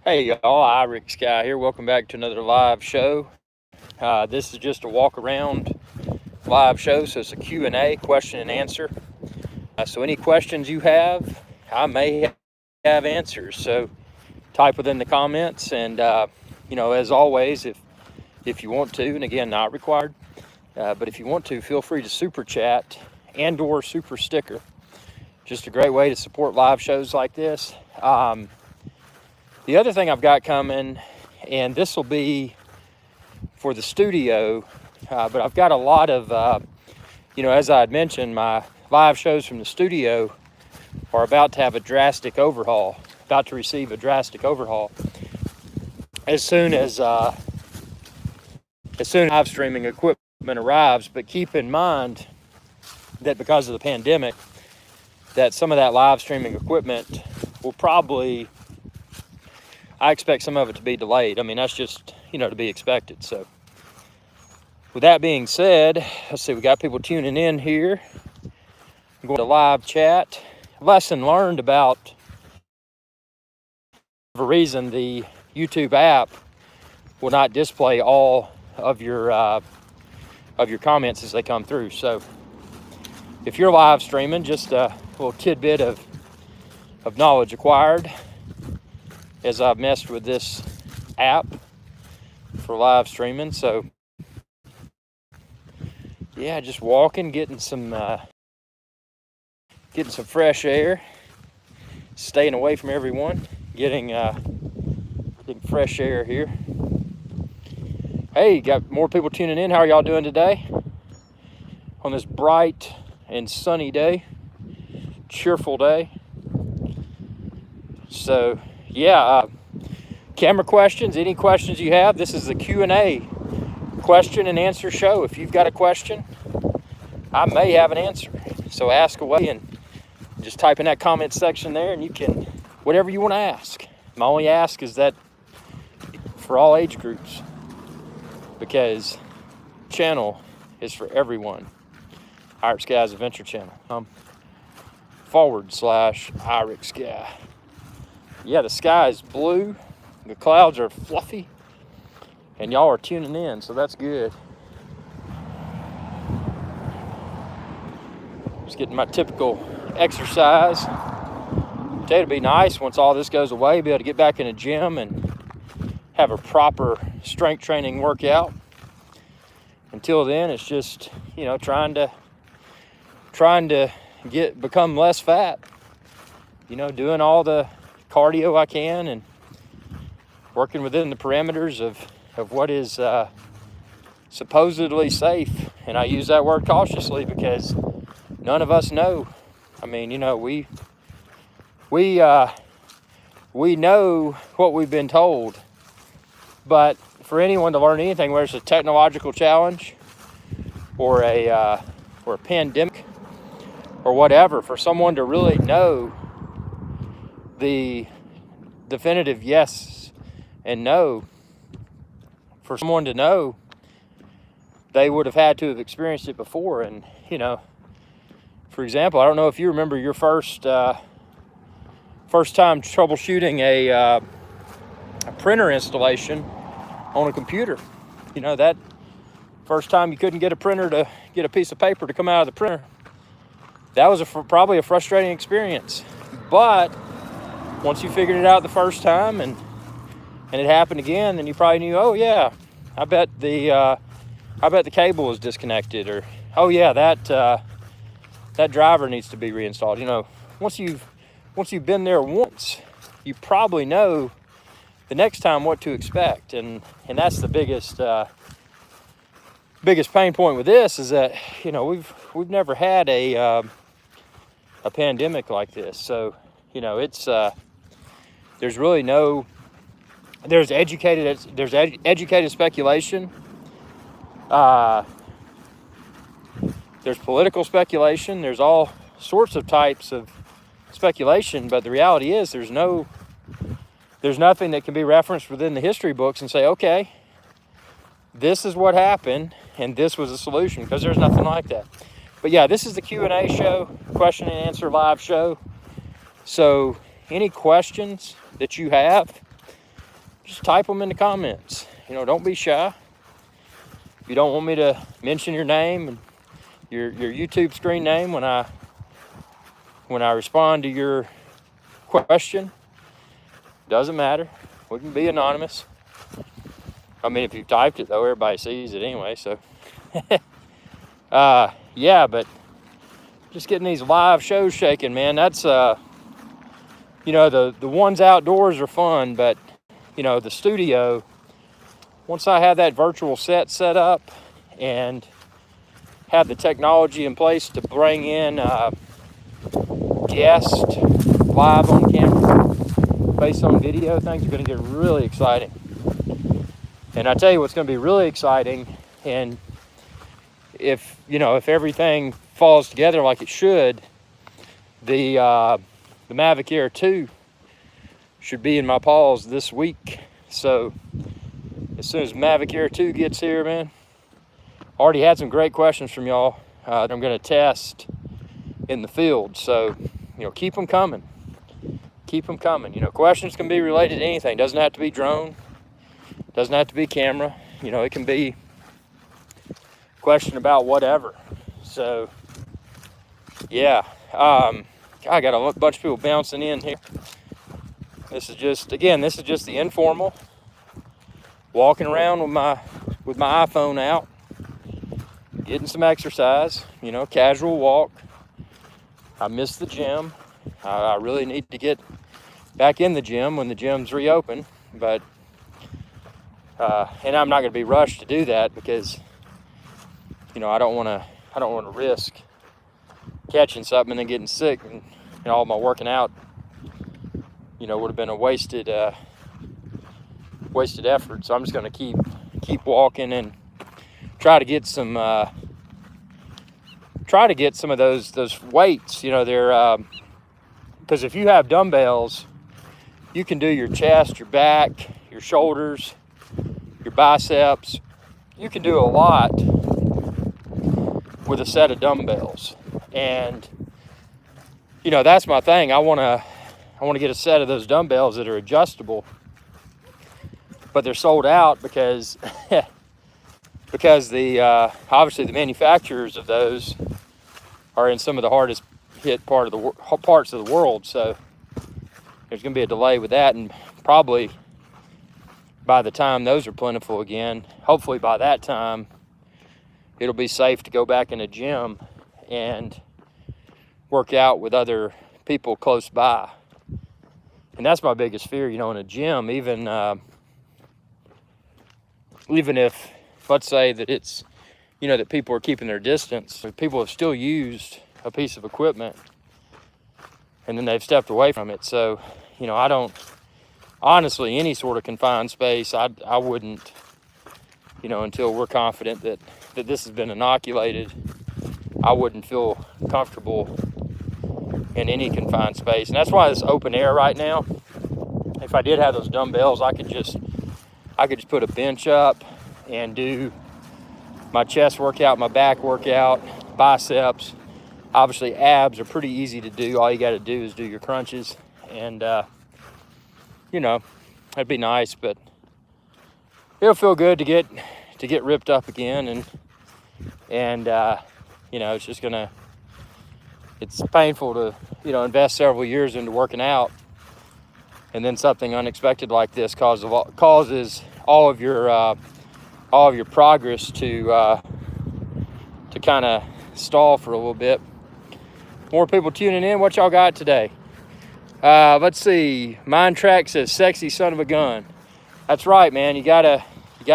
Hey y'all, Iric Guy here. Welcome back to another live show. This is just a walk around live show, so it's a Q&A, question and answer. So any questions you have, I may have answers. So type within the comments, and as always, if you want to, and again, not required, but if you want to, feel free to super chat and/or super sticker. Just a great way to support live shows like this. The other thing I've got coming, and this will be for the studio, but I've got a lot of, as I had mentioned, my live shows from the studio are about to have a drastic overhaul, about to receive a drastic overhaul as soon as live streaming equipment arrives. But keep in mind that because of the pandemic, that some of that live streaming equipment will probably, I expect some of it to be delayed. I mean, that's just, to be expected. So with that being said, let's see, we got people tuning in here. I'm going to live chat. Lesson learned about the reason the YouTube app will not display all of your comments as they come through. So if you're live streaming, just a little tidbit of knowledge acquired as I've messed with this app for live streaming. So yeah, just walking, getting some fresh air, staying away from everyone, getting fresh air here. Hey, got more people tuning in. How are y'all doing today on this bright and sunny day, cheerful day? So yeah, camera questions, any questions you have, this is the Q&A, question and answer show. If you've got a question, I may have an answer. So ask away and just type in that comment section there, and you can, whatever you want to ask. My only ask is that for all age groups, because channel is for everyone. Iric Sky's Adventure Channel. /Iric Sky. Yeah, the sky is blue, the clouds are fluffy, and y'all are tuning in, so that's good. Just getting my typical exercise. Today it'll be nice once all this goes away, be able to get back in the gym and have a proper strength training workout. Until then, it's just, trying to become less fat. Doing all the cardio I can and working within the parameters of what is supposedly safe. And I use that word cautiously because none of us know. I mean, we know what we've been told, but for anyone to learn anything, whether it's a technological challenge or a pandemic or whatever, for someone to really know the definitive yes and no, for someone to know, they would have had to have experienced it before. And for example, I don't know if you remember your first time troubleshooting a printer installation on a computer. That first time you couldn't get a printer to get a piece of paper to come out of the printer, that was probably a frustrating experience. But once you figured it out the first time and it happened again, then you probably knew, oh yeah, I bet the cable is disconnected, or oh yeah, that driver needs to be reinstalled. Once you've been there once, you probably know the next time what to expect, and that's the biggest pain point with this is that we've never had a pandemic like this. So it's there's really no, there's educated speculation, there's political speculation, there's all sorts of types of speculation, but the reality is there's nothing that can be referenced within the history books and say, okay, this is what happened and this was the solution, because there's nothing like that. But yeah, this is the Q&A show, question and answer live show. So any questions that you have, just type them in the comments. You know, don't be shy. If you don't want me to mention your name and your YouTube screen name when I respond to your question, doesn't matter. We can be anonymous. I mean, if you typed it though, everybody sees it anyway. So, yeah, but just getting these live shows shaking, man. That's you know, the ones outdoors are fun, but you know, the studio, once I have that virtual set up and have the technology in place to bring in guests live on camera based on video, things are going to get really exciting. And I tell you what's going to be really exciting, and if everything falls together like it should, the Mavic Air 2 should be in my paws this week. So as soon as Mavic Air 2 gets here, man, already had some great questions from y'all that I'm going to test in the field. So, you know, keep them coming. Keep them coming. You know, questions can be related to anything. Doesn't have to be drone. Doesn't have to be camera. You know, it can be a question about whatever. So, yeah. I got a bunch of people bouncing in here. This is just the informal. Walking around with my iPhone out. Getting some exercise. You know, casual walk. I missed the gym. I really need to get back in the gym when the gym's reopen. But and I'm not going to be rushed to do that because, you know, I don't want to risk catching something and then getting sick, and all my working out, you know, would have been a wasted effort. So I'm just going to keep walking and try to get some of those weights. You know, they're because if you have dumbbells, you can do your chest, your back, your shoulders, your biceps. You can do a lot with a set of dumbbells. And you know, that's my thing. I want to get a set of those dumbbells that are adjustable, but they're sold out because the obviously the manufacturers of those are in some of the hardest hit parts of the world. So there's going to be a delay with that, and probably by the time those are plentiful again, hopefully by that time, it'll be safe to go back in a gym and work out with other people close by. And that's my biggest fear, you know, in a gym, even if, let's say that it's, you know, that people are keeping their distance, people have still used a piece of equipment and then they've stepped away from it. So, you know, I don't, honestly, any sort of confined space, I wouldn't, you know, until we're confident that this has been inoculated, I wouldn't feel comfortable in any confined space. And that's why this open air right now, if I did have those dumbbells, I could just put a bench up and do my chest workout, my back workout, biceps. Obviously abs are pretty easy to do. All you got to do is do your crunches, and you know, that'd be nice. But it'll feel good to get ripped up again, and you know, it's painful to, you know, invest several years into working out, and then something unexpected like this causes all of your progress to kind of stall for a little bit. More people tuning in. What y'all got today? Let's see. Mindtrack says, "Sexy son of a gun." That's right, man. You gotta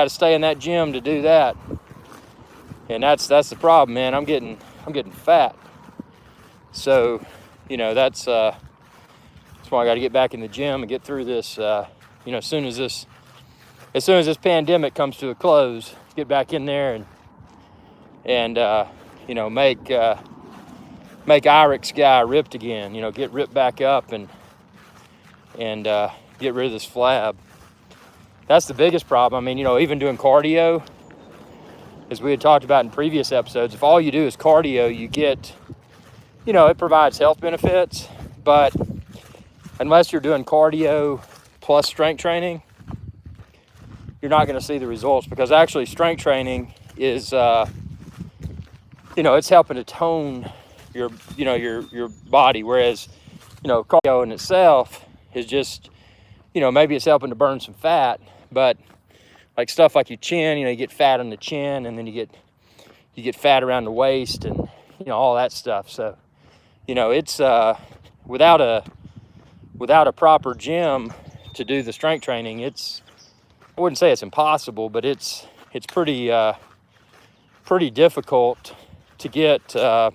stay in that gym to do that. And that's the problem, man. I'm getting fat. So, you know, that's why I got to get back in the gym and get through this. You know, as soon as this pandemic comes to a close, get back in there and you know, make Irix guy ripped again. You know, get ripped back up and get rid of this flab. That's the biggest problem. I mean, you know, even doing cardio, as we had talked about in previous episodes, if all you do is cardio, you get, you know, it provides health benefits, but unless you're doing cardio plus strength training, you're not going to see the results, because actually strength training is, it's helping to tone your body, whereas, cardio in itself is just, maybe it's helping to burn some fat, but like stuff like your chin, you get fat on the chin, and then you get fat around the waist, and all that stuff. So it's without a proper gym to do the strength training, I wouldn't say it's impossible, but it's pretty difficult to get an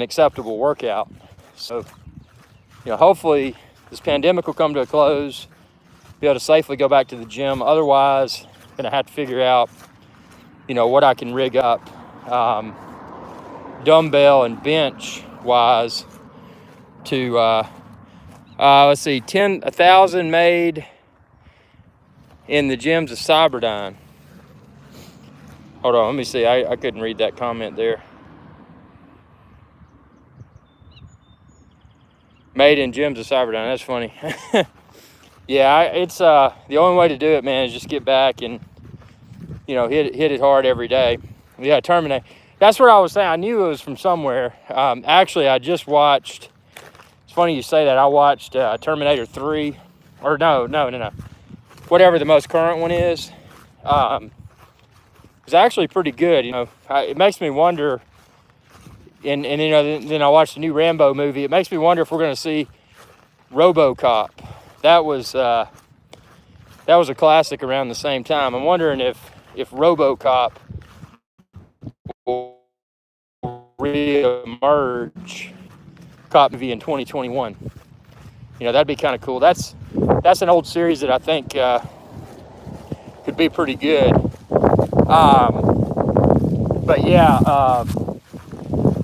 acceptable workout. So hopefully this pandemic will come to a close, be able to safely go back to the gym. Otherwise, I'm gonna have to figure out what I can rig up dumbbell and bench wise to let's see, 1,000 made in the gyms of Cyberdyne. Hold on, let me see. I couldn't read that comment there. Made in gyms of Cyberdyne. That's funny. Yeah, it's the only way to do it, man, is just get back and hit it hard every day. Yeah, Terminator. That's what I was saying. I knew it was from somewhere. Actually, I just watched. It's funny you say that. I watched Terminator 3, or no. Whatever the most current one is. It's actually pretty good. It makes me wonder. And then I watched the new Rambo movie. It makes me wonder if we're going to see RoboCop. That was a classic around the same time. I'm wondering if RoboCop will re-emerge cop movie in 2021. That'd be kind of cool. That's an old series that I think could be pretty good. But yeah,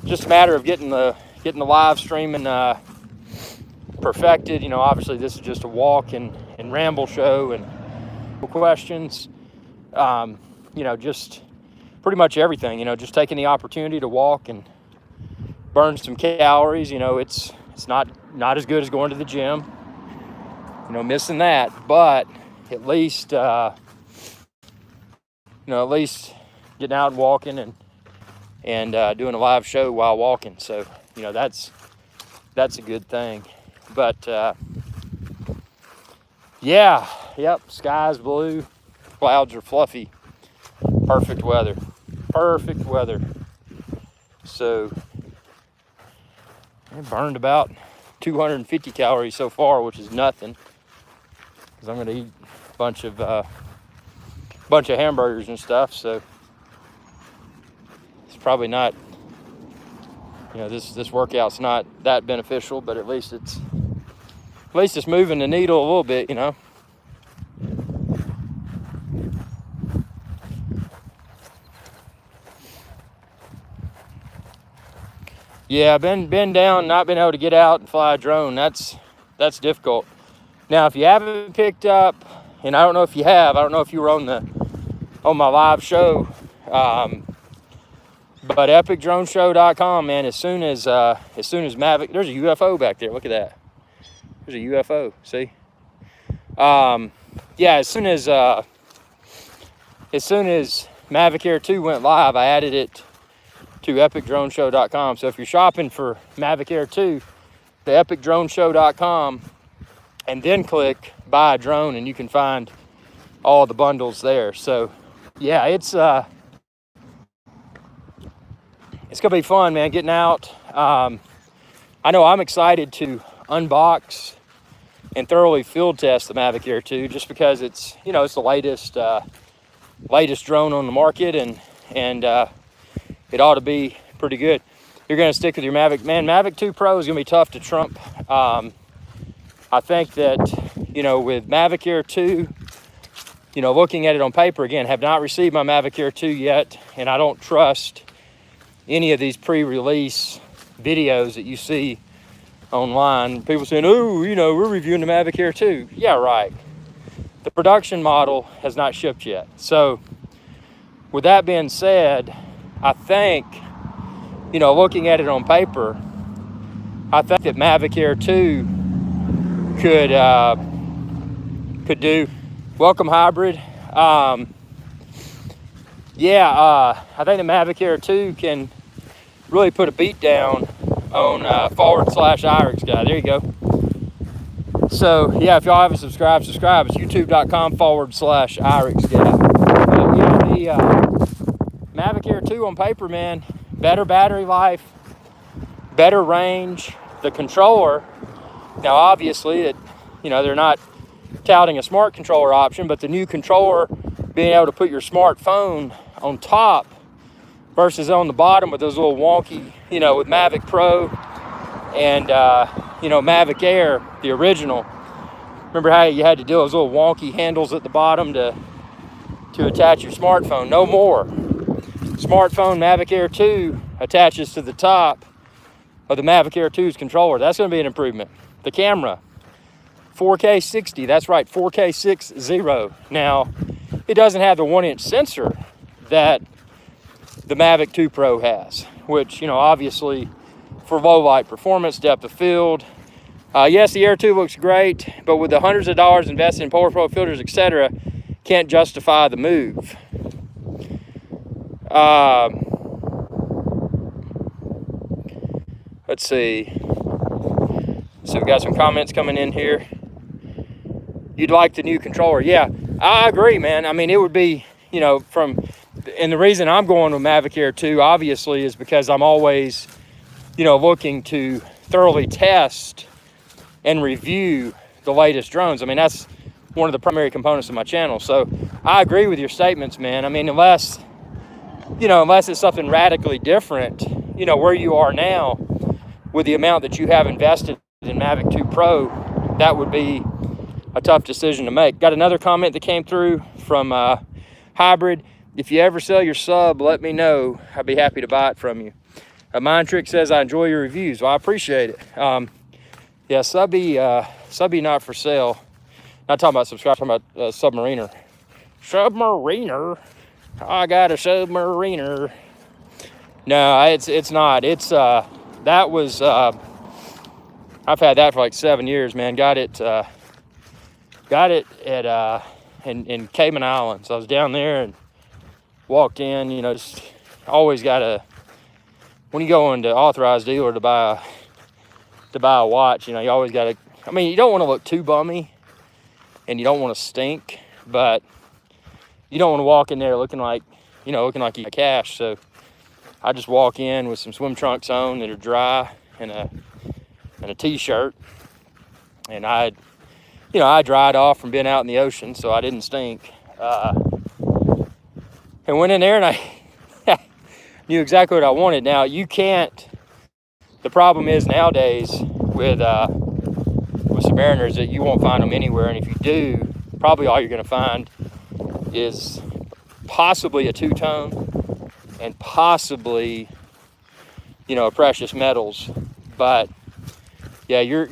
just a matter of getting the live streaming perfected. Obviously this is just a walk and ramble show and questions. Just pretty much everything. Just taking the opportunity to walk and burn some calories. It's not as good as going to the gym. Missing that, but at least at least getting out and walking and doing a live show while walking. So that's a good thing. But yeah, yep, sky's blue, clouds are fluffy. Perfect weather. So I burned about 250 calories so far, which is nothing, because I'm going to eat a bunch of hamburgers and stuff. So it's probably not, this workout's not that beneficial, but at least it's moving the needle a little bit. Yeah, I've been down, not been able to get out and fly a drone. That's difficult. Now, if you haven't picked up, and I don't know if you were on my live show, but epicdroneshow.com, man. As soon as Mavic, there's a UFO back there. Look at that. There's a UFO. See? Yeah. As soon as Mavic Air 2 went live, I added it to epicdroneshow.com. So if you're shopping for Mavic Air 2, the epicdroneshow.com, and then click buy a drone, and you can find all the bundles there. So yeah, it's gonna be fun, man, getting out. I know I'm excited to unbox and thoroughly field test the Mavic Air 2, just because it's it's the latest drone on the market, and it ought to be pretty good. You're going to stick with your Mavic. Man, Mavic 2 Pro is going to be tough to trump. I think that, with Mavic Air 2, looking at it on paper, again, have not received my Mavic Air 2 yet, and I don't trust any of these pre-release videos that you see online. People saying, oh, we're reviewing the Mavic Air 2. Yeah, right. The production model has not shipped yet. So with that being said, I think, looking at it on paper, I think that Mavic Air 2 could do Welcome, Hybrid. Yeah, I think the Mavic Air 2 can really put a beat down on /IRIX guy. There you go. So yeah, if y'all haven't subscribed. It's youtube.com/IRIX guy. Yeah, the Mavic Air 2 on paper, man, better battery life, better range. The controller, now obviously they're not touting a smart controller option, but the new controller, being able to put your smartphone on top versus on the bottom with those little wonky, with Mavic Pro and Mavic Air, the original. Remember how you had to do those little wonky handles at the bottom to attach your smartphone? No more. Smartphone Mavic Air 2 attaches to the top of the Mavic Air 2's controller. That's going to be an improvement. The camera, 4K 60. That's right, 4K 60. Now, it doesn't have the 1-inch sensor that the Mavic 2 Pro has, which, obviously for low light performance, depth of field. Yes, the Air 2 looks great, but with the hundreds of dollars invested in Polar Pro filters, etc., can't justify the move. Let's see. So we've got some comments coming in here. You'd like the new controller. Yeah, I agree, man. I mean, it would be, and the reason I'm going with Mavic Air 2, obviously, is because I'm always, looking to thoroughly test and review the latest drones. I mean, that's one of the primary components of my channel. So I agree with your statements, man. I mean, unless it's something radically different, where you are now with the amount that you have invested in Mavic 2 Pro, that would be a tough decision to make. Got another comment that came through from Hybrid. If you ever sell your sub, let me know. I'd be happy to buy it from you. Mind Trick says, I enjoy your reviews. Well, I appreciate it. Yeah, subby not for sale. Not talking about subscribe, talking about Submariner. Submariner. I got a Submariner. No, it's not. It's that was I've had that for like 7 years, man. Got it at in Cayman Islands. I was down there and walked in. Just always got to, when you go into authorized dealer to buy a watch, you always got to. I mean, you don't want to look too bummy, and you don't want to stink, but you don't want to walk in there looking like you got cash. So I just walk in with some swim trunks on that are dry and a t-shirt, and I dried off from being out in the ocean, so I didn't stink. And went in there and I knew exactly what I wanted. Now you can't. The problem is nowadays with Submariners that you won't find them anywhere, and if you do, probably all you're going to find is possibly a two-tone and possibly precious metals. But yeah, you're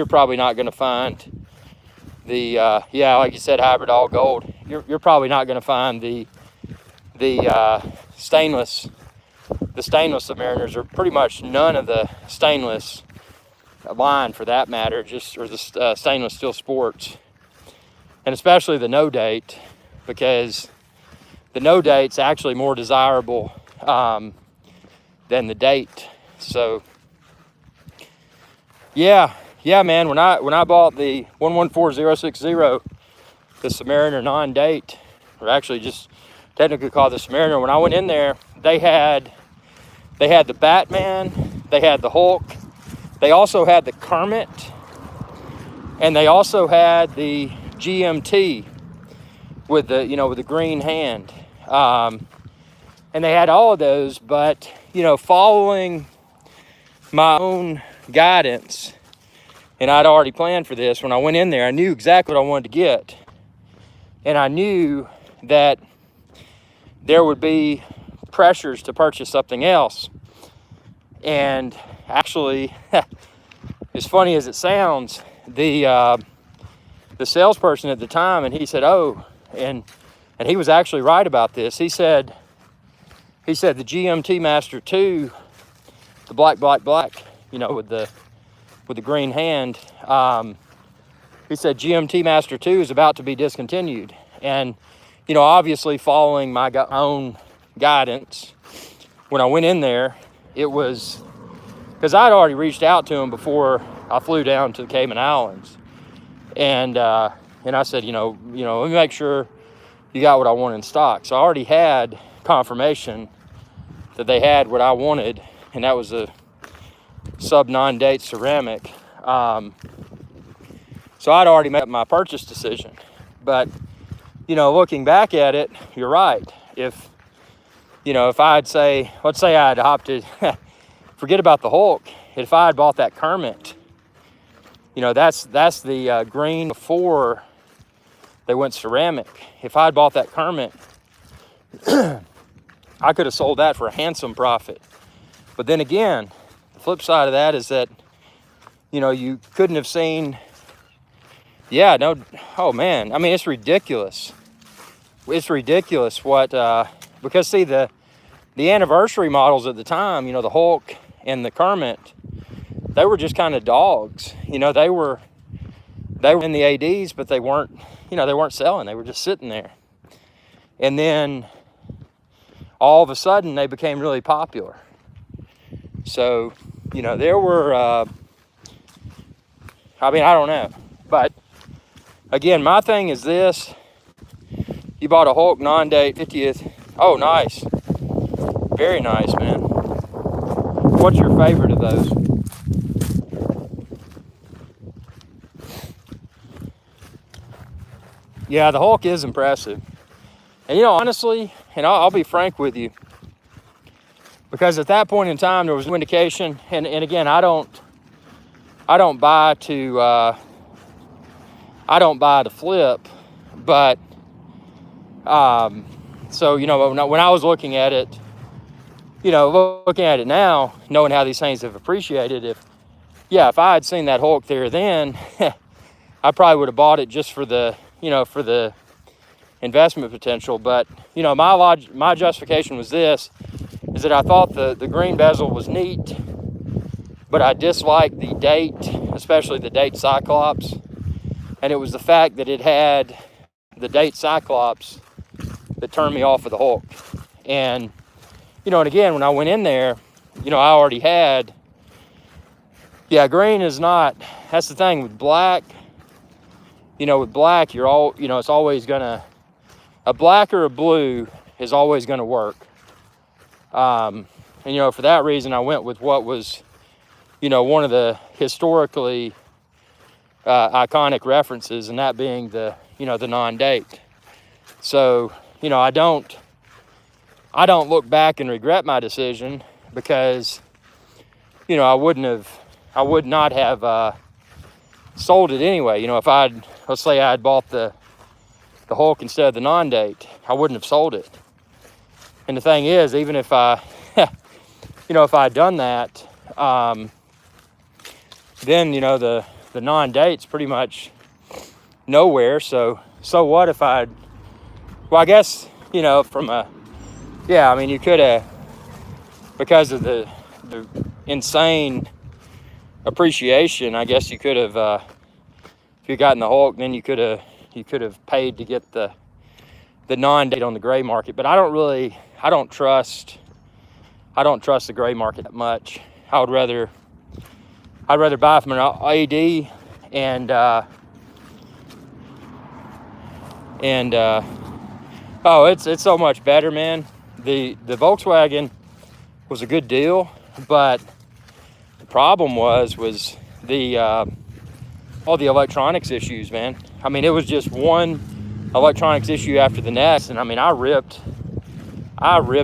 probably not going to find the like you said, hybrid all gold. You're probably not going to find the stainless. The stainless Submariners, are pretty much none of the stainless line for that matter, or the stainless steel sports, and especially the no date, because the no date's actually more desirable than the date. So yeah, man. When I bought the 114060, the Submariner non-date, or actually just technically called the Submariner, when I went in there, they had the Batman, they had the Hulk, they also had the Kermit, and they also had the GMT with the green hand, and they had all of those. But following my own guidance, and I'd already planned for this when I went in there, I knew exactly what I wanted to get, and I knew that there would be pressures to purchase something else. And actually, as funny as it sounds, the salesperson at the time, and he said, oh, and he was actually right about this. He said the GMT Master 2, the black, with the green hand, he said GMT Master 2 is about to be discontinued. And, you know, obviously following my own guidance, when I went in there, it was because I'd already reached out to him before I flew down to the Cayman Islands. And I said, you know, let me make sure you got what I want in stock. So I already had confirmation that they had what I wanted, and that was a sub 9-date ceramic. So I'd already made my purchase decision. But, you know, looking back at it, you're right. If I'd say, let's say I'd opted, forget about the Hulk. If I had bought that Kermit, you know, that's the green before they went ceramic. If I'd bought that Kermit, I could have sold that for a handsome profit. But then again, the flip side of that is that, you know, you couldn't have seen, oh man, I mean, it's ridiculous. It's ridiculous what, because see, the anniversary models at the time, you know, the Hulk and the Kermit, they were just kind of dogs. You know, they were in the ADs, but they weren't selling. They were just sitting there. And then all of a sudden they became really popular. So, you know, there were, I don't know. But again, my thing is this. You bought a Hulk non-date 50th. Oh, nice. Very nice, man. What's your favorite of those? Yeah, the Hulk is impressive. And, you know, honestly, and I'll be frank with you, because at that point in time, there was no indication. And again, I don't buy to flip, but, so, you know, when I was looking at it, you know, looking at it now, knowing how these things have appreciated, if I had seen that Hulk there then, I probably would have bought it just for the, you know, for the investment potential. But, you know, my justification was this, is that I thought the green bezel was neat, but I disliked the date, especially the date Cyclops. And it was the fact that it had the date Cyclops that turned me off of the Hulk. And, you know, and again, when I went in there, you know, I already had, green is not, that's the thing with black. You know, with black, it's always gonna, a black or a blue is always gonna work. And, you know, for that reason, I went with what was, you know, one of the historically iconic references, and that being the, you know, the non-date. So, you know, I don't look back and regret my decision, because, you know, I would not have sold it anyway. You know, if let's say I had bought the Hulk instead of the non-date, I wouldn't have sold it. And the thing is, even if I, you know, if I had done that, then, you know, the non-date's pretty much nowhere. So what if I guess, you know, you could have, because of the insane appreciation, I guess you could have, if you gotten the Hulk, then you could have paid to get the non-date on the gray market. But I don't trust the gray market that much. I'd rather buy from an AD it's so much better, man. The Volkswagen was a good deal, but the problem was the all the electronics issues, man. I mean, it was just one electronics issue after the next, and I mean, I ripped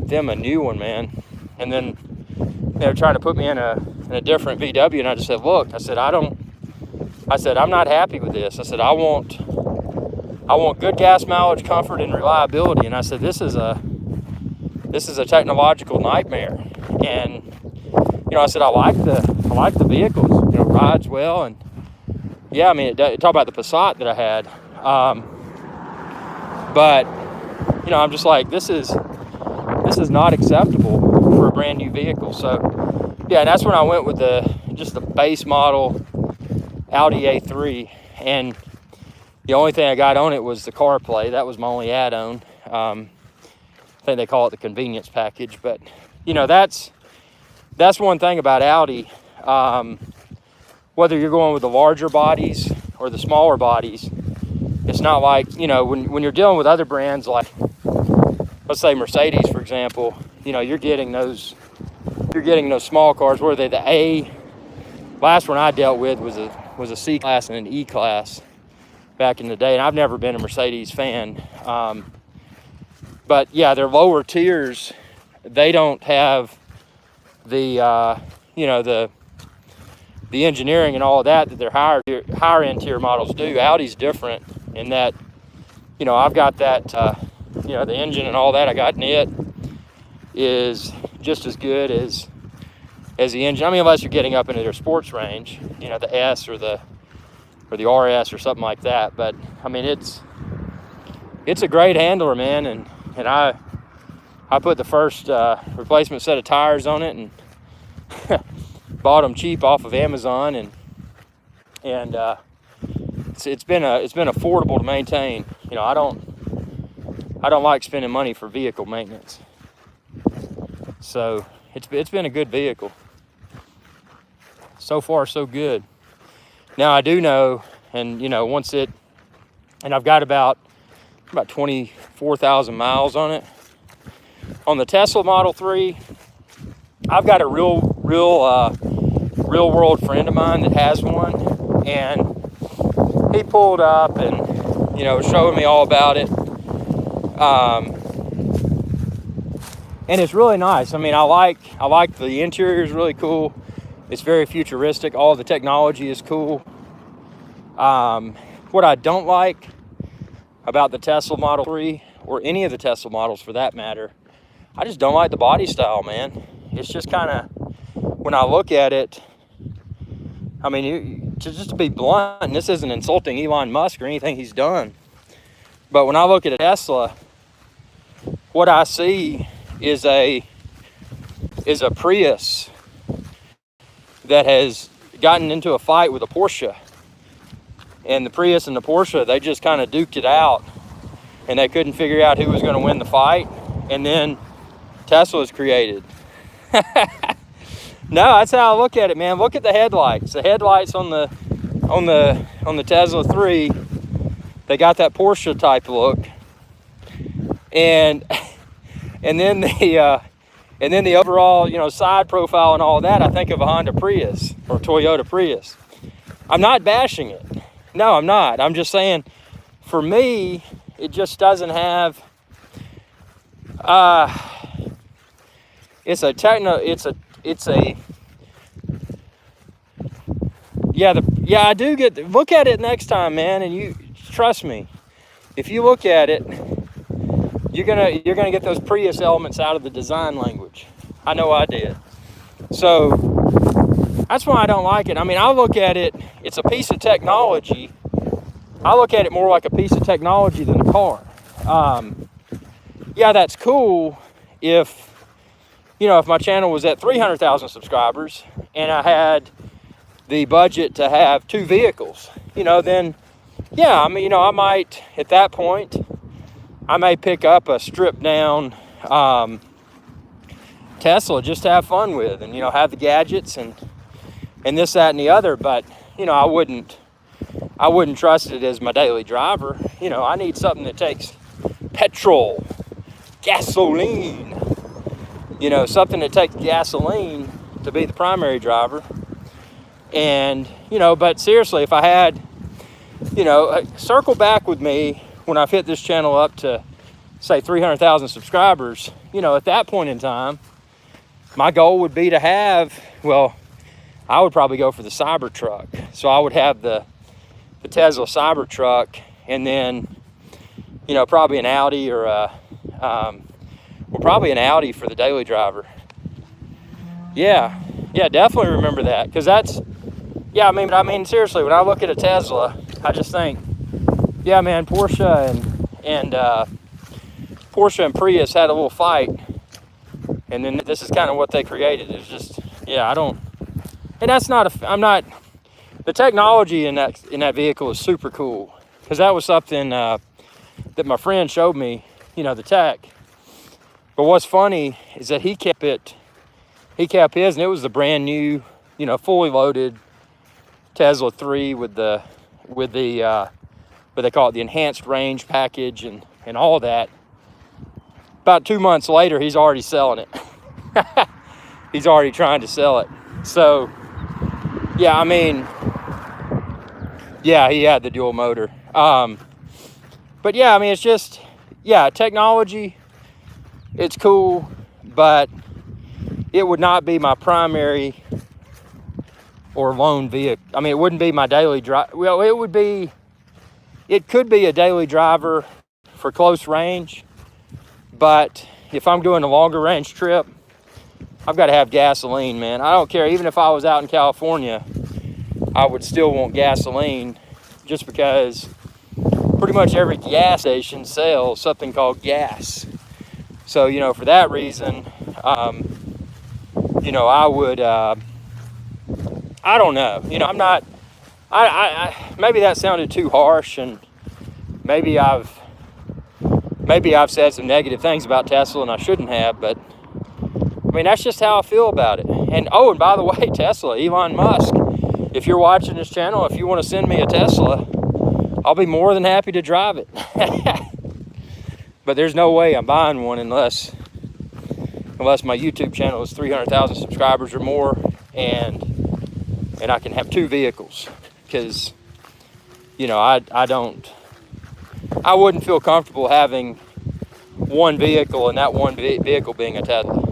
them a new one, man. And then they were trying to put me in a different VW, and I just said, look, I said, I'm not happy with this. I said, I want good gas mileage, comfort, and reliability. And I said, this is a technological nightmare. And, you know, I said, I like the vehicles, you know, rides well. And yeah, I mean, talk about the Passat that I had. But, you know, I'm just like, this is not acceptable for a brand new vehicle. So yeah, and that's when I went with just the base model Audi A3. And, The only thing I got on it was the CarPlay. That was my only add-on. I think they call it the convenience package. But, you know, that's one thing about Audi. Whether you're going with the larger bodies or the smaller bodies, it's not like, you know, when you're dealing with other brands like, let's say Mercedes, for example, you know, you're getting those small cars. Where they the A? Last one I dealt with was a C class and an E class back in the day, and I've never been a Mercedes fan. But yeah, their lower tiers, they don't have the you know, the engineering and all of that their higher end tier models do. Audi's different in that, you know, I've got that you know, the engine and all that I got in it is just as good as the engine. I mean, unless you're getting up into their sports range, you know, the S or the RS or something like that. But I mean, it's a great handler, man. And I put the first replacement set of tires on it and bought them cheap off of Amazon, and it's been affordable to maintain. You know, I don't like spending money for vehicle maintenance. So it's been a good vehicle. So far, so good. Now I do know, and you know, and I've got about 24,000 miles on it. On the Tesla Model 3, I've got a real world friend of mine that has one, and he pulled up and, you know, showing me all about it. And it's really nice. I mean, I like the interior is really cool. It's very futuristic. All the technology is cool. What I don't like about the Tesla Model 3, or any of the Tesla models for that matter, I just don't like the body style, man. It's just kind of, when I look at it, I mean, just to be blunt, and this isn't insulting Elon Musk or anything he's done, but when I look at a Tesla, what I see is a Prius that has gotten into a fight with a Porsche. And the Prius and the Porsche, they just kind of duked it out, and they couldn't figure out who was going to win the fight. And then Tesla was created. No, that's how I look at it, man. Look at the headlights. The headlights on the Tesla 3, they got that Porsche type look. And then the overall, you know, side profile and all that, I think of a Honda Prius or Toyota Prius. I'm not bashing it. No, I'm not. I'm just saying, for me, it just doesn't have. It's a techno. It's a. Yeah, I do get. Look at it next time, man, and you trust me. If you look at it, you're gonna get those Prius elements out of the design language. I know I did. So that's why I don't like it. I mean, I look at it, it's a piece of technology. I look at it more like a piece of technology than a car. Yeah, that's cool if, you know, if my channel was at 300,000 subscribers and I had the budget to have 2 vehicles, you know, then, yeah, I mean, you know, I might, at that point, I may pick up a stripped down Tesla just to have fun with, and, you know, have the gadgets and this, that, and the other. But, you know, I wouldn't trust it as my daily driver. You know, I need something that takes petrol, gasoline, you know, something that takes gasoline to be the primary driver. And, you know, but seriously, if I had, you know, circle back with me when I've hit this channel up to, say, 300,000 subscribers, you know, at that point in time, my goal would be to have, well, I would probably go for the Cybertruck. So I would have the Tesla Cybertruck, and then, you know, probably an Audi or probably an Audi for the daily driver. Yeah, definitely remember that, because that's, yeah, I mean, seriously, when I look at a Tesla, I just think, yeah, man, Porsche and Prius had a little fight, and then this is kind of what they created. It's just, yeah, and that's not, the technology in that vehicle is super cool. because that was something that my friend showed me, you know, the tech. But what's funny is that he kept his, and it was the brand new, you know, fully loaded Tesla 3 with the what they call it, the enhanced range package and all that. About 2 months later, he's already selling it. He's already trying to sell it. So, yeah, I mean, yeah, he had the dual motor. But yeah, I mean, it's just, yeah, technology, it's cool, but it would not be my primary or lone vehicle. I mean, it wouldn't be my daily drive. Well, it could be a daily driver for close range, but if I'm doing a longer range trip, I've got to have gasoline, man. I don't care. Even if I was out in California, I would still want gasoline, just because pretty much every gas station sells something called gas. So, you know, for that reason, you know, I would, I don't know. You know, I'm not, maybe that sounded too harsh, and maybe I've said some negative things about Tesla and I shouldn't have, but I mean, that's just how I feel about it. And oh, and by the way, Tesla, Elon Musk, if you're watching this channel, if you want to send me a Tesla, I'll be more than happy to drive it. But there's no way I'm buying one unless my YouTube channel is 300,000 subscribers or more, and I can have 2 vehicles, because, you know, I wouldn't feel comfortable having one vehicle and that one vehicle being a Tesla.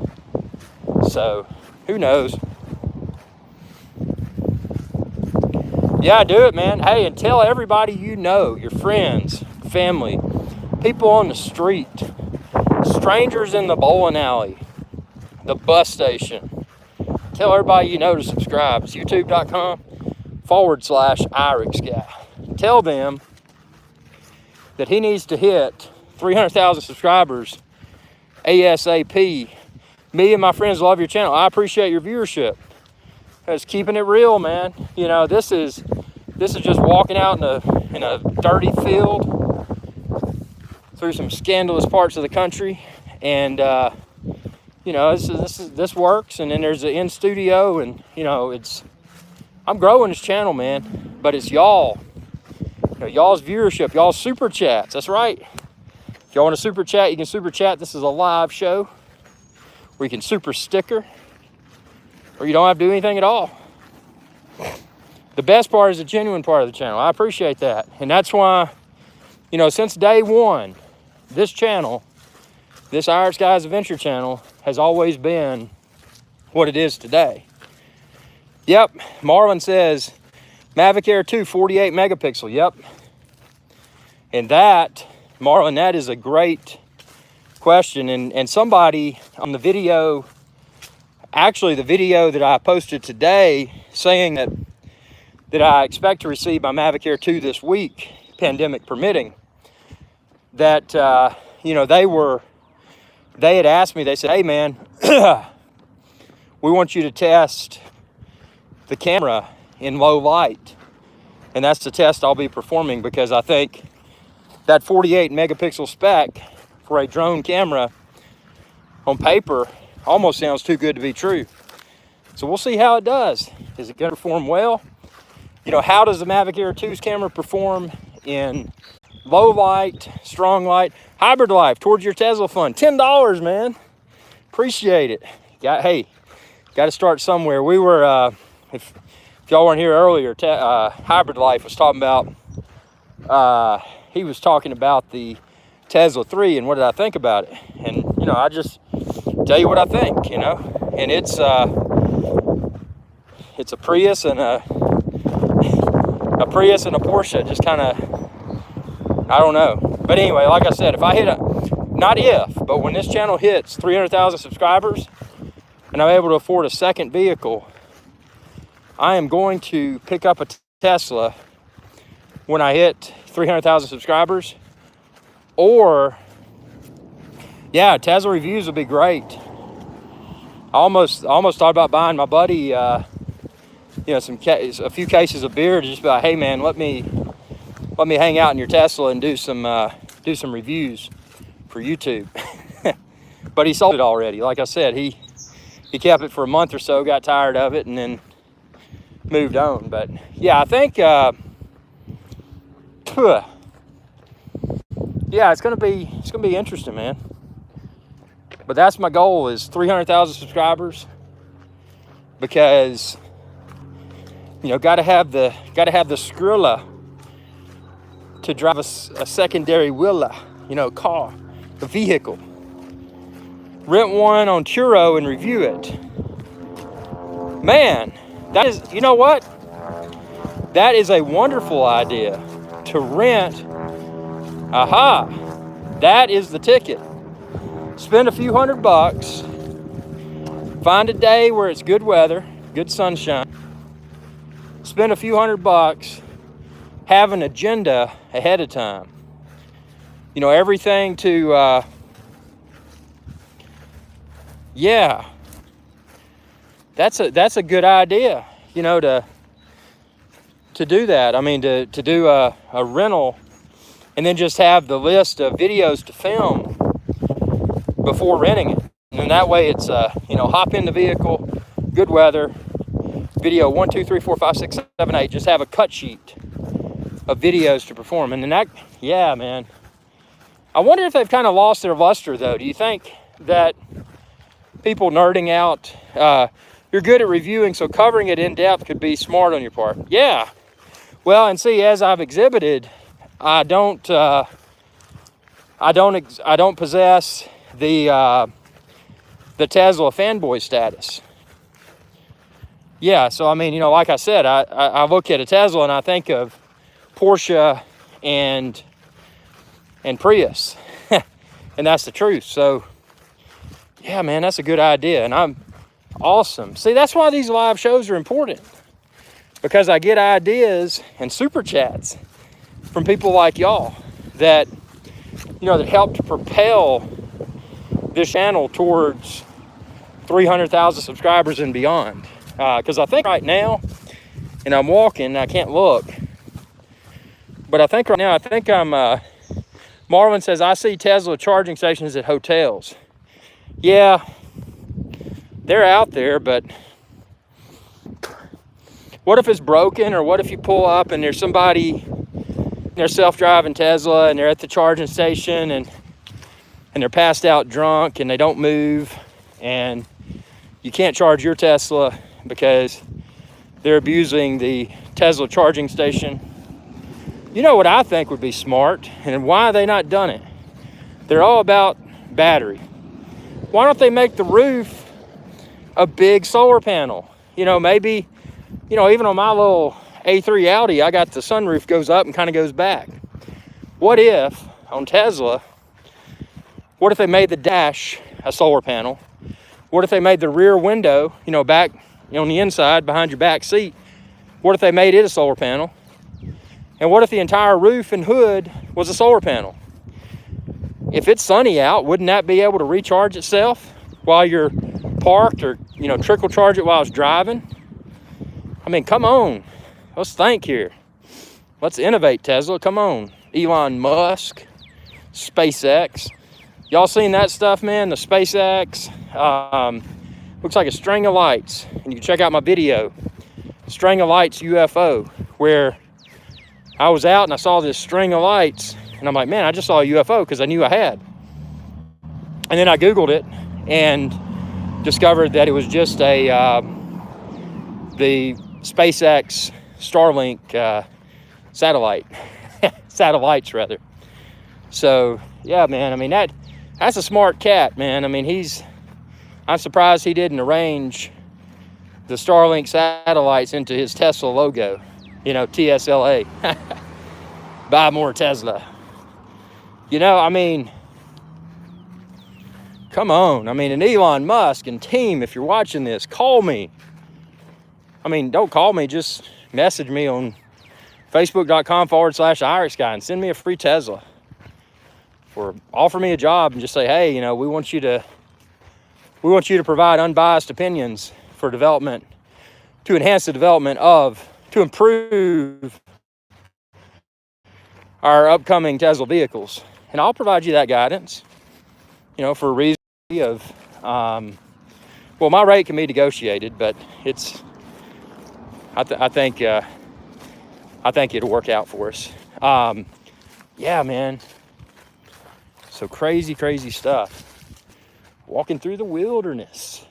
So, who knows? Yeah, do it, man. Hey, and tell everybody you know, your friends, family, people on the street, strangers in the bowling alley, the bus station. Tell everybody you know to subscribe. It's youtube.com/IRIX guy. Tell them that he needs to hit 300,000 subscribers ASAP. Me and my friends love your channel. I appreciate your viewership. It's keeping it real, man. You know, this is just walking out in a dirty field through some scandalous parts of the country, and you know, this works. And then there's an in studio, and you know, I'm growing this channel, man. But it's y'all, you know, y'all's viewership, y'all's super chats. That's right. If y'all want to super chat, you can super chat. This is a live show where you can super sticker, or you don't have to do anything at all. The best part is the genuine part of the channel. I appreciate that. And that's why, you know, since day one, this channel, this IRIX Guys Adventure channel, has always been what it is today. Yep, Marlon says, Mavic Air 2, 48 megapixel. Yep. And that, Marlon, that is a great question. And somebody on the video, actually the video that I posted today, saying that I expect to receive my Mavic Air 2 this week, pandemic permitting, that, you know, they had asked me, they said, hey man, we want you to test the camera in low light. And that's the test I'll be performing, because I think that 48 megapixel spec for a drone camera on paper almost sounds too good to be true. So we'll see how it does. Is it going to perform well? You know, how does the Mavic Air 2's camera perform in low light, strong light, hybrid life, towards your Tesla fund? $10, man. Appreciate it. Hey, got to start somewhere. We were, if y'all weren't here earlier, Hybrid Life was talking about, he was talking about the Tesla 3 and what did I think about it. And, you know, I just tell you what I think, you know. And it's a Prius and a Porsche, just kind of, I don't know. But anyway, like I said, if I hit but when this channel hits 300,000 subscribers and I'm able to afford a second vehicle, I am going to pick up a Tesla when I hit 300,000 subscribers. Or, yeah, Tesla reviews would be great. I almost thought about buying my buddy, you know, a few cases of beer to just be like, hey man, let me let me hang out in your Tesla and do some reviews for YouTube. But he sold it already. Like I said, he kept it for a month or so, got tired of it, and then moved on. But yeah, I think yeah, it's gonna be interesting, man. But that's my goal, is 300,000 subscribers, because you know, gotta have the Skrilla to drive a secondary Willa, you know, car, a vehicle. Rent one on Turo and review it. Man, that is, you know what? That is a wonderful idea, to rent. Aha, that is the ticket. Spend a few $100, find a day where it's good weather, good sunshine. Spend a few $100, have an agenda ahead of time. You know, everything to, yeah, that's a good idea, you know, to do that. I mean, to do a rental, and then just have the list of videos to film before renting it. And that way it's, you know, hop in the vehicle, good weather, video 1, 2, 3, 4, 5, 6, 7, 8, just have a cut sheet of videos to perform. And then that, yeah, man. I wonder if they've kind of lost their luster, though. Do you think that people nerding out, you're good at reviewing, so covering it in depth could be smart on your part? Yeah. Well, and see, as I've exhibited, I don't possess the Tesla fanboy status. Yeah, so I mean, you know, like I said, I look at a Tesla and I think of Porsche and Prius, and that's the truth. So yeah, man, that's a good idea, and I'm awesome. See, that's why these live shows are important, because I get ideas and super chats from people like y'all that, you know, that help to propel this channel towards 300,000 subscribers and beyond. Because I think right now, and I'm walking, I can't look, but I think right now, I'm, Marlon says, I see Tesla charging stations at hotels. Yeah, they're out there, but what if it's broken? Or what if you pull up and there's somebody, they're self-driving Tesla, and they're at the charging station, and they're passed out drunk, and they don't move, and you can't charge your Tesla because they're abusing the Tesla charging station. You know what I think would be smart, and why they not done it? They're all about battery. Why don't they make the roof a big solar panel? You know, maybe, you know, even on my little A3 Audi, I got the sunroof goes up and kind of goes back. What if on Tesla, what if they made the dash a solar panel? What if they made the rear window, you know, back, you know, on the inside behind your back seat, what if they made it a solar panel? And what if the entire roof and hood was a solar panel? If it's sunny out, wouldn't that be able to recharge itself while you're parked, or, you know, trickle charge it while it's driving? I mean, come on. Let's think here. Let's innovate, Tesla. Come on. Elon Musk, SpaceX. Y'all seen that stuff, man? The SpaceX looks like a string of lights. And you can check out my video, String of Lights UFO, where I was out and I saw this string of lights. And I'm like, man, I just saw a UFO, because I knew I had. And then I Googled it and discovered that it was just the SpaceX Starlink satellite. Satellites, rather. So, yeah, man, I mean, that's a smart cat, man. I mean, I'm surprised he didn't arrange the Starlink satellites into his Tesla logo. You know, TSLA. Buy more Tesla. You know, I mean, come on. I mean, and Elon Musk and team, if you're watching this, call me. I mean, don't call me, just message me on Facebook.com/IrixGuy and send me a free Tesla. Or offer me a job and just say, hey, you know, we want you to provide unbiased opinions for development, to enhance the development of, to improve our upcoming Tesla vehicles. And I'll provide you that guidance, you know, for a reason of, well, my rate can be negotiated, but it's, I think it'll work out for us. Yeah, man. So crazy, crazy stuff. Walking through the wilderness.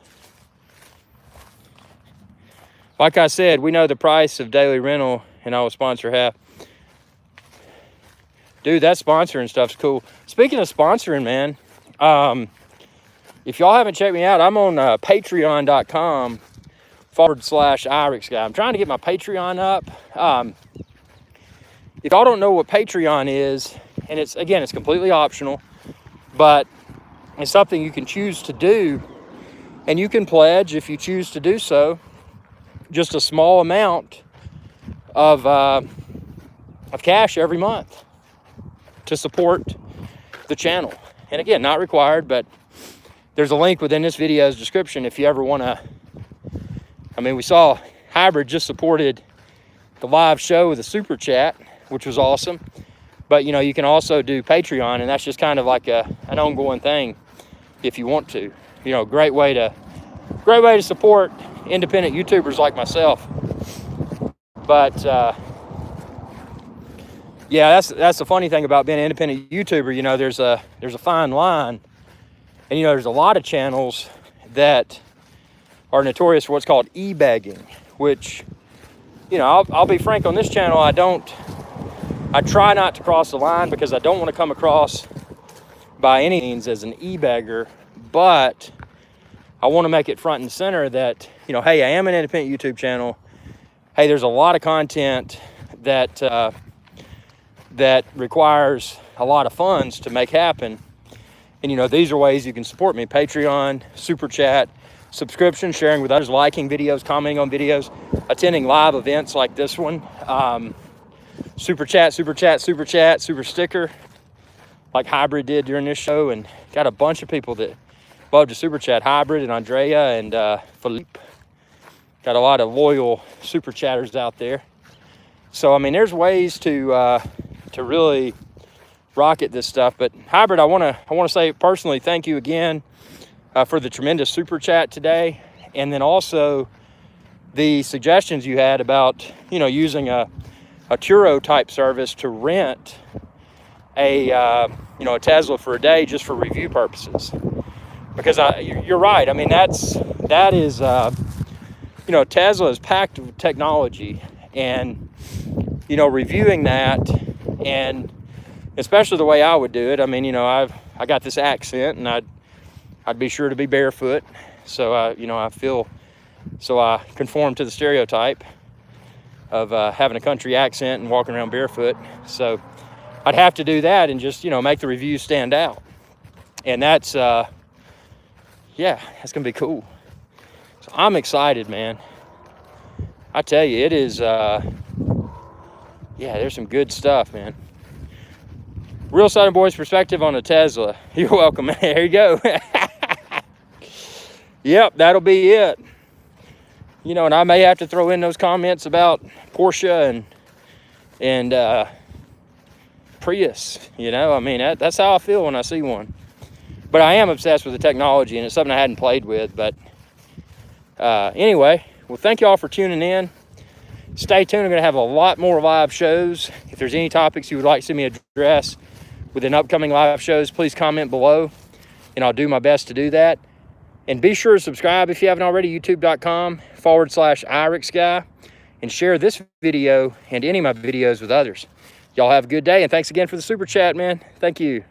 Like I said, we know the price of daily rental, and I will sponsor half. Dude, that sponsoring stuff's cool. Speaking of sponsoring, man, if y'all haven't checked me out, I'm on patreon.com/IREX guy. I'm trying to get my Patreon up. If y'all don't know what Patreon is, and it's completely optional, but it's something you can choose to do, and you can pledge if you choose to do so, just a small amount of cash every month to support the channel. And again, not required, but there's a link within this video's description if you ever want to. I mean, we saw Hybrid just supported the live show with a super chat, which was awesome. But, you know, you can also do Patreon, and that's just kind of like an ongoing thing if you want to. You know, great way to support independent YouTubers like myself. But yeah, that's the funny thing about being an independent YouTuber. You know, there's a fine line, and you know, there's a lot of channels that are notorious for what's called e-begging, which, you know, I'll be frank, on this channel, I try not to cross the line because I don't want to come across by any means as an e-beggar, but I want to make it front and center that, you know, hey, I am an independent YouTube channel. Hey, there's a lot of content that that requires a lot of funds to make happen. And, you know, these are ways you can support me: Patreon, super chat, subscription, sharing with others, liking videos, commenting on videos, attending live events like this one, super chat, super sticker, like Hybrid did during this show, and got a bunch of people that love to super chat. Hybrid and Andrea and Philippe. Got a lot of loyal super chatters out there. So, I mean, there's ways to really rocket this stuff. But Hybrid, I want to say personally, thank you again for the tremendous super chat today, and then also the suggestions you had about, you know, using a Turo type service to rent a you know, a Tesla for a day just for review purposes. Because you're right. I mean, that is you know, Tesla is packed with technology, and, you know, reviewing that, and especially the way I would do it. I mean, you know, I got this accent, and I'd be sure to be barefoot, so you know, I conform to the stereotype of having a country accent and walking around barefoot. So I'd have to do that and just, you know, make the reviews stand out. And that's yeah, that's gonna be cool. So I'm excited, man. I tell you, it is yeah, there's some good stuff, man. Real Southern Boys perspective on a Tesla. You're welcome, man. There you go. Yep, that'll be it. You know, and I may have to throw in those comments about Porsche and Prius. You know, I mean, that's how I feel when I see one. But I am obsessed with the technology, and it's something I hadn't played with. But anyway, well, thank y'all for tuning in. Stay tuned. I'm going to have a lot more live shows. If there's any topics you would like to see me address within upcoming live shows, please comment below, and I'll do my best to do that. And be sure to subscribe if you haven't already, youtube.com/IREX guy, and share this video and any of my videos with others. Y'all have a good day, and thanks again for the super chat, man. Thank you.